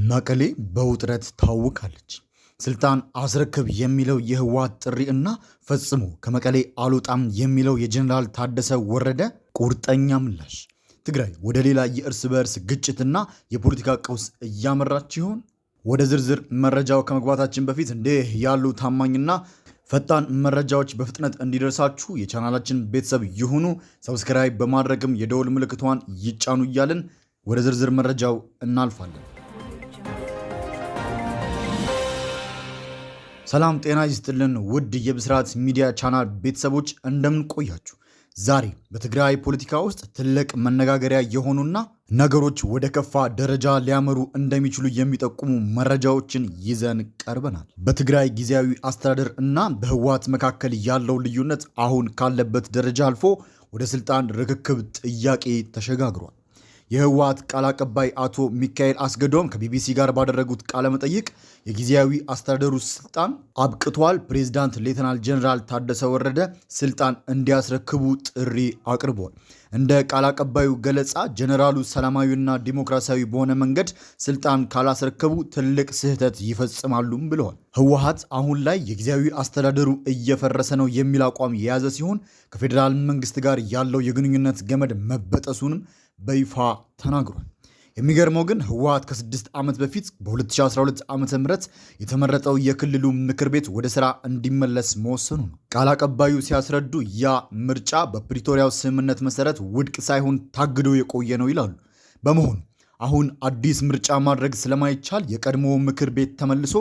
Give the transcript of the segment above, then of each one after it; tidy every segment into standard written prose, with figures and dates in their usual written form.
መቀሌ በውጥረት ታውካለች። ስልጣን አስረክብ የሚለው የህወሓት ጥሪ እና ፈጽሞ ከመቀሌ አልወጣም የሚለው የጀነራል ታደሰ ወረደ ቁርጠኛ ምላሽ ትግራይ ወደ ሌላ የእርስ በእርስ ግጭትና የፖለቲካ ቀውስ እያመራች ይሆን? ወደ ዝርዝር መረጃው ከመግባታችን በፊት እንዲህ ያሉ ታማኝና ፈጣን መረጃዎች በፍጥነት እንዲደርሳችሁ የቻናላችን ቤተሰብ ይሁኑ። ሰብስክራይብ በማድረግም የደወል ምልክቷን ይጫኑ እያልን ወደ ዝርዝር መረጃው እናልፋለን። ሰላም ጤና ይስጥልን ውድ የብስራት ሚዲያ ቻናል ቤተሰቦች እንደምን ቆያችሁ? ዛሬ በትግራይ ፖለቲካ ውስጥ ትልቅ መነጋገሪያ የሆኑና ነገሮች ወደ ከፋ ደረጃ ሊያመሩ እንደሚችሉ የሚጠቁሙ መረጃዎችን ይዘን ቀርበናል። በትግራይ ጊዜያዊ አስተዳደር እና በህወሓት መካከል ያለው ልዩነት አሁን ካለበት ደረጃ አልፎ ወደ ስልጣን ርክክብ ጥያቄ ተሸጋግሯል። የህወሓት ቃል አቀባይ አቶ ሚካኤል አስገዶም ከቢቢሲ ጋር ባደረጉት ቃለ መጠይቅ የጊዜያዊ አስተዳደሩ ስልጣን አብቅቷል፣ ፕሬዝዳንት ሌተናል ጀነራል ታደሰ ወረደ ስልጣን እንዲያስረክቡ ጥሪ አቅርበዋል። እንደ ቃል አቀባዩ ገለጻ ጀነራሉ ሰላማዊና ዲሞክራሲያዊ በሆነ መንገድ ስልጣን ካላስረከቡ ትልቅ ስህተት ይፈጽማሉም ብለዋል። ህወሓት አሁን ላይ የጊዜያዊ አስተዳደሩ እየፈረሰ ነው የሚል አቋም የያዘ ሲሆን ከፌዴራል መንግስት ጋር ያለው የግንኙነት ገመድ መበጠሱንም በይፋ ተናግሯል። የሚገርመው ግን ህወሓት ከ6 ዓመት በፊት በ2012 ዓ.ም የተመረጠው የክልሉ ምክር ቤት ወደ ስራ እንዲመለስ መወሰኑ ነው። ቃል አቀባዩ ሲያስረዱ ያ ምርጫ በፕሪቶሪያው ስምምነት መሰረት ውድቅ ሳይሆን ታግዶ የቆየ ነው ይላሉ። በመሆኑ አሁን አዲስ ምርጫ ማድረግ ስለማይቻል የቀድሞ ምክር ቤት ተመልሶ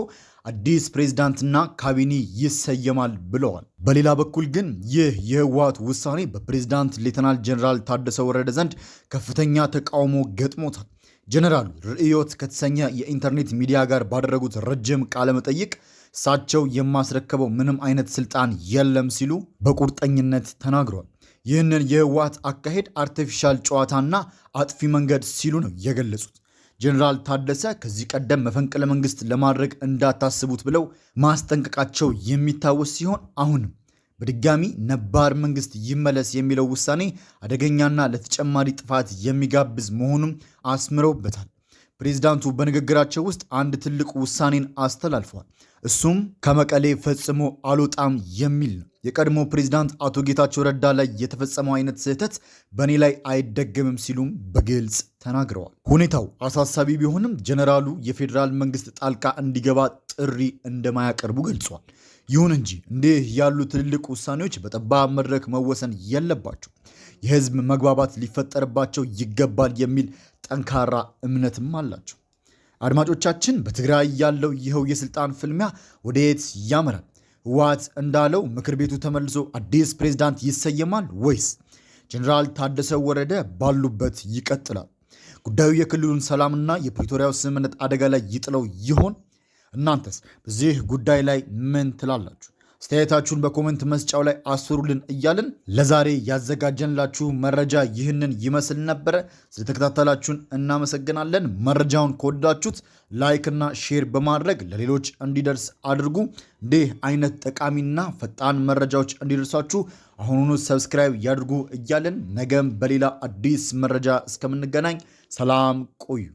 አዲስ ፕሬዝዳንትና ካቢኔ ይሰየማል ብለዋል። በሌላ በኩል ግን ይህ የህወሓት ውሳኔ በፕሬዝዳንት ሌተናል ጀነራል ታደሰ ወረደ ዘንድ ከፍተኛ ተቃውሞ ገጥሞታል። ጀነራሉ ርዕዮት ከተሰኘ የኢንተርኔት ሚዲያ ጋር ባደረጉት ረጅም ቃለ መጠይቅ እሳቸው የማስረከበው ምንም አይነት ስልጣን የለም ሲሉ በቁርጠኝነት ተናግረዋል። ይህንን የህወሓት አካሄድ አርቲፊሻል ጨዋታና አጥፊ መንገድ ሲሉ ነው የገለጹት። ጀነራል ታደሰ ከዚህ ቀደም መፈንቅለ መንግስት ለማድረግ እንዳታስቡት ብለው ማስጠንቀቃቸው የሚታወስ ሲሆን አሁንም በድጋሚ ነባር መንግስት ይመለስ የሚለው ውሳኔ አደገኛና ለተጨማሪ ጥፋት የሚጋብዝ መሆኑን አስምረውበታል። ፕሬዝዳንቱ በንግግራቸው ውስጥ አንድ ትልቅ ውሳኔን አስተላልፈዋል። እሱም ከመቀሌ ፈጽሞ አልወጣም የሚል ነው። የቀድሞ ፕሬዝዳንት አቶ ጌታቸው ረዳ ላይ የተፈጸመው አይነት ስህተት በእኔ ላይ አይደገምም ሲሉም በግልጽ ተናግረዋል። ሁኔታው አሳሳቢ ቢሆንም ጀነራሉ የፌዴራል መንግስት ጣልቃ እንዲገባ ጥሪ እንደማያቀርቡ ገልጿል። ይሁን እንጂ እንዲህ ያሉ ትልልቅ ውሳኔዎች በጠባብ መድረክ መወሰን የለባቸው፣ የህዝብ መግባባት ሊፈጠርባቸው ይገባል የሚል ጠንካራ እምነትም አላቸው። አድማጮቻችን፣ በትግራይ ያለው ይኸው የስልጣን ፍልሚያ ወደየት ያመራል? ህወሓት እንዳለው ምክር ቤቱ ተመልሶ አዲስ ፕሬዝዳንት ይሰየማል ወይስ ጀነራል ታደሰ ወረደ ባሉበት ይቀጥላል? ጉዳዩ የክልሉን ሰላምና የፕሪቶሪያው ስምምነት አደጋ ላይ ይጥለው ይሆን? እናንተስ በዚህ ጉዳይ ላይ ምን ትላላችሁ? አስተያየታችሁን በኮሜንት መስጫው ላይ አስፍሩልን እያልን ለዛሬ ያዘጋጀንላችሁ መረጃ ይህንን ይመስል ነበረ። ስለተከታተላችሁን እናመሰግናለን። መረጃውን ከወዳችሁት ላይክ እና ሼር በማድረግ ለሌሎች እንዲደርስ አድርጉ። እንዲህ አይነት ጠቃሚና ፈጣን መረጃዎች እንዲደርሳችሁ አሁኑኑ ሰብስክራይብ ያድርጉ እያልን ነገም በሌላ አዲስ መረጃ እስከምንገናኝ ሰላም ቆዩ።